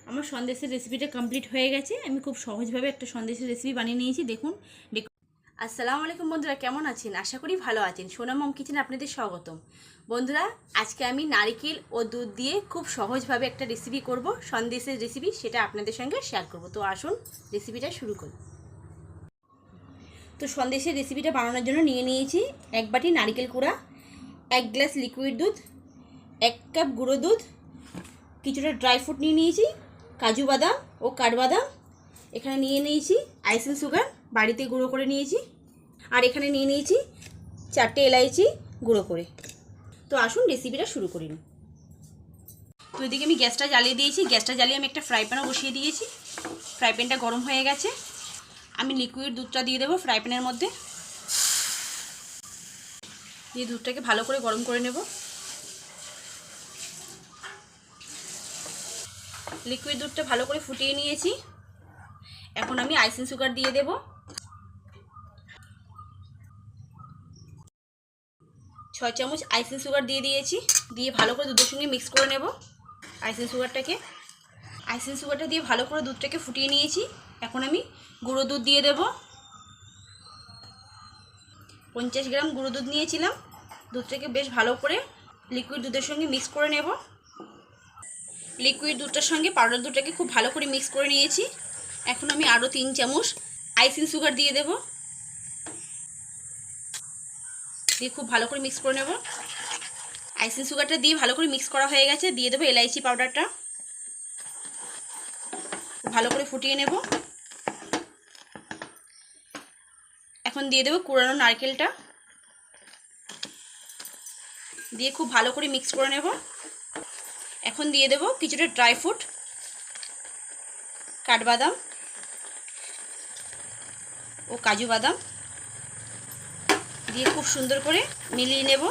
আমার সন্দেশের রেসিপিটা কমপ্লিট হয়ে গেছে। আমি খুব সহজভাবে একটা সন্দেশের রেসিপি বানিয়ে নিয়েছি। দেখুন। আসসালামু আলাইকুম বন্ধুরা, কেমন আছেন? আশা করি ভালো আছেন। সোনা মম কিচেনে আপনাদের স্বাগতম। বন্ধুরা, আজকে আমি নারকেল ও দুধ দিয়ে খুব সহজভাবে একটা রেসিপি করব, সন্দেশের রেসিপি, সেটা আপনাদের সঙ্গে শেয়ার করব। তো আসুন রেসিপিটা শুরু করি। তো সন্দেশের রেসিপিটা বানানোর জন্য নিয়ে নিয়েছি 1 বাটি নারকেল কুড়া, 1 গ্লাস লিকুইড দুধ, 1 কাপ গুঁড়ো দুধ, কিছুটা ড্রাই ফ্রুট নিয়ে নিয়েছি, কাজু বাদাম ও কাঠবাদাম। এখানে নিয়ে নিয়েছি আইসিং সুগার, বাড়িতে গুঁড়ো করে নিয়েছি। আর এখানে নিয়ে নিয়েছি 4টে এলাইচি গুঁড়ো করে। তো আসুন রেসিপিটা শুরু করি। তো এদিকে আমি গ্যাসটা জ্বালিয়ে দিয়েছি। গ্যাসটা জ্বালিয়ে আমি একটা ফ্রাই প্যানও বসিয়ে দিয়েছি। ফ্রাই প্যানটা গরম হয়ে গেছে। আমি লিকুইড দুধটা দিয়ে দেবো ফ্রাই প্যানের মধ্যে। দিয়ে দুধটাকে ভালো করে গরম করে নেব। লিকুইড দুধটা ভালো করে ফুটিয়ে নিয়েছি। এখন আমি আইসিং সুগার দিয়ে দেব। 6 চামচ আইসিং সুগার দিয়ে দিয়েছি। দিয়ে ভালো করে দুধের সঙ্গে মিক্স করে নেব আইসিং সুগারটাকে। আইসিং সুগারটা দিয়ে ভালো করে দুধটাকে ফুটিয়ে নিয়েছি। এখন আমি গুঁড়ো দুধ দিয়ে দেব। 50 গ্রাম গুঁড়ো দুধ নিয়েছিলাম। দুধটাকে বেশ ভালো করে লিকুইড দুধের সঙ্গে মিক্স করে নেব। লিকুইড দুধটার সঙ্গে পাউডার দুধটাকে খুব ভালো করে মিক্স করে নিয়েছি। এখন আমি আরও 3 চামচ আইসিং সুগার দিয়ে দেব। দিয়ে খুব ভালো করে মিক্স করে নেব। আইসিং সুগারটা দিয়ে ভালো করে মিক্স করা হয়ে গেছে। দিয়ে দেবো এলাইচি পাউডারটা। ভালো করে ফুটিয়ে নেব। এখন দিয়ে দেবো কুড়ানো নারকেলটা। দিয়ে খুব ভালো করে মিক্স করে নেব। এখন দিয়ে দেবো কিছুটা ড্রাই ফ্রুট, কাঠবাদাম ও কাজু বাদাম। দিয়ে খুব সুন্দর করে মিলিয়ে নেব।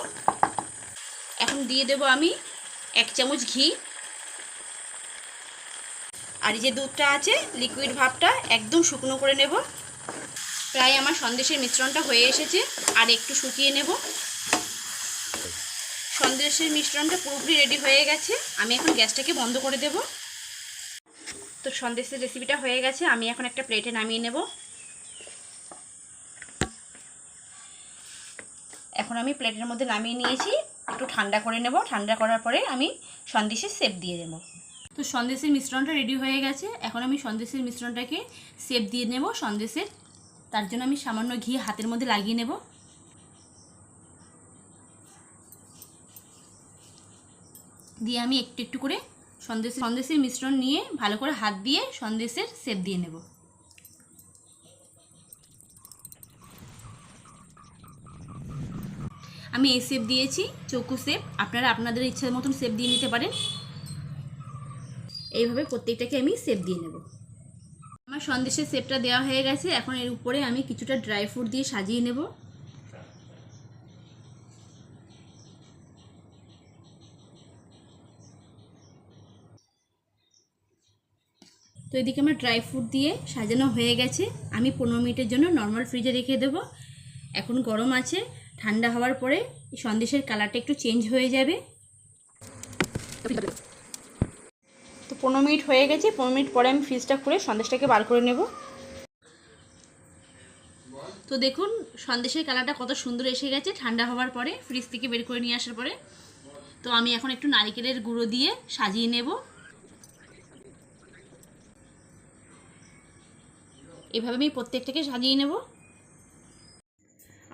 এখন দিয়ে দেব আমি 1 চামচ ঘি। আর এই যে দুধটা আছে, লিকুইড ভাবটা একদম শুকনো করে নেব। প্রায় আমার সন্দেশের মিশ্রণটা হয়ে এসেছে। আর একটু শুকিয়ে নেব। সন্দেশের মিশ্রণটা পুরোপুরি রেডি হয়ে গেছে। আমি এখন গ্যাসটাকে বন্ধ করে দেব। তো সন্দেশের রেসিপিটা হয়ে গেছে। আমি এখন একটা প্লেটে নামিয়ে নেব। এখন আমি প্লেটের মধ্যে নামিয়ে নিয়েছি। একটু ঠান্ডা করে নেব। ঠান্ডা করার পরে আমি সন্দেশের শেপ দিয়ে দেব। তো সন্দেশের মিশ্রণটা রেডি হয়ে গেছে। এখন আমি সন্দেশের মিশ্রণটাকে শেপ দিয়ে নেব সন্দেশের। তার জন্য আমি সামান্য ঘি হাতের মধ্যে লাগিয়ে নেব। দিয়ে আমি একটু একটু করে সন্দেশের মিশ্রণ নিয়ে ভালো করে হাত দিয়ে সন্দেশের শেপ দিয়ে নেব। আমি এই শেপ দিয়েছি, চৌকো শেপ। আপনারা আপনাদের ইচ্ছার মতন শেপ দিয়ে নিতে পারেন। এইভাবে প্রত্যেকটাকে আমি শেপ দিয়ে নেব। আমার সন্দেশের শেপটা দেওয়া হয়ে গেছে। এখন এর উপরে আমি কিছুটা ড্রাই ফ্রুট দিয়ে সাজিয়ে নেব। তো এদিকে আমার ড্রাই ফ্রুট দিয়ে সাজানো হয়ে গেছে। আমি 15 মিনিটের জন্য নর্মাল ফ্রিজে রেখে দেব। এখন গরম আছে। ঠান্ডা হওয়ার পরে সন্দেশের কালারটা একটু চেঞ্জ হয়ে যাবে। তো 15 মিনিট হয়ে গেছে। 15 মিনিট পরে আমি ফ্রিজটা খুলে সন্দেশটাকে বার করে নেব। তো দেখুন সন্দেশের কালারটা কত সুন্দর এসে গেছে ঠান্ডা হওয়ার পরে, ফ্রিজ থেকে বের করে নিয়ে আসার পরে। তো আমি এখন একটু নারকেলের গুঁড়ো দিয়ে সাজিয়ে নেব। এভাবে আমি প্রত্যেকটাকে সাজিয়ে নেব।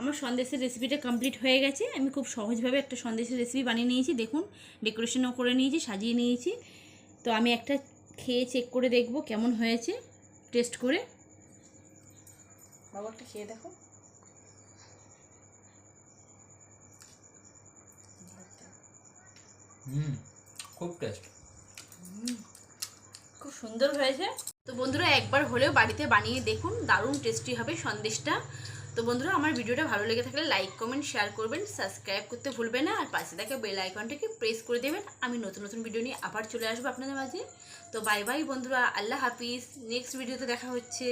আমার সন্দেশের রেসিপিটা কমপ্লিট হয়ে গেছে। আমি খুব সহজভাবে একটা সন্দেশের রেসিপি বানিয়ে নিয়েছি। দেখুন, ডেকোরেশনও করে নিয়েছি, সাজিয়ে নিয়েছি। তো আমি একটা খেয়ে চেক করে দেখব কেমন হয়েছে, টেস্ট করে। বাবা একটা খেয়ে দেখো। খুব টেস্ট, খুব সুন্দর হয়েছে। তো বন্ধুরা একবার হলেও বাড়িতে বানিয়ে দেখুন, দারুণ টেস্টি হবে সন্দেশটা। তো বন্ধুরা আমার ভিডিওটা ভালো লেগে থাকলে লাইক কমেন্ট শেয়ার করবেন, সাবস্ক্রাইব করতে ভুলবেন না। আর পাশে থাকা বেল আইকনটাকে প্রেস করে দেবেন। আমি নতুন নতুন ভিডিও নিয়ে আবার চলে আসবো আপনাদের মাঝে। তো বাই বাই বন্ধুরা, আল্লাহ হাফিজ। নেক্সট ভিডিওতে দেখা হচ্ছে।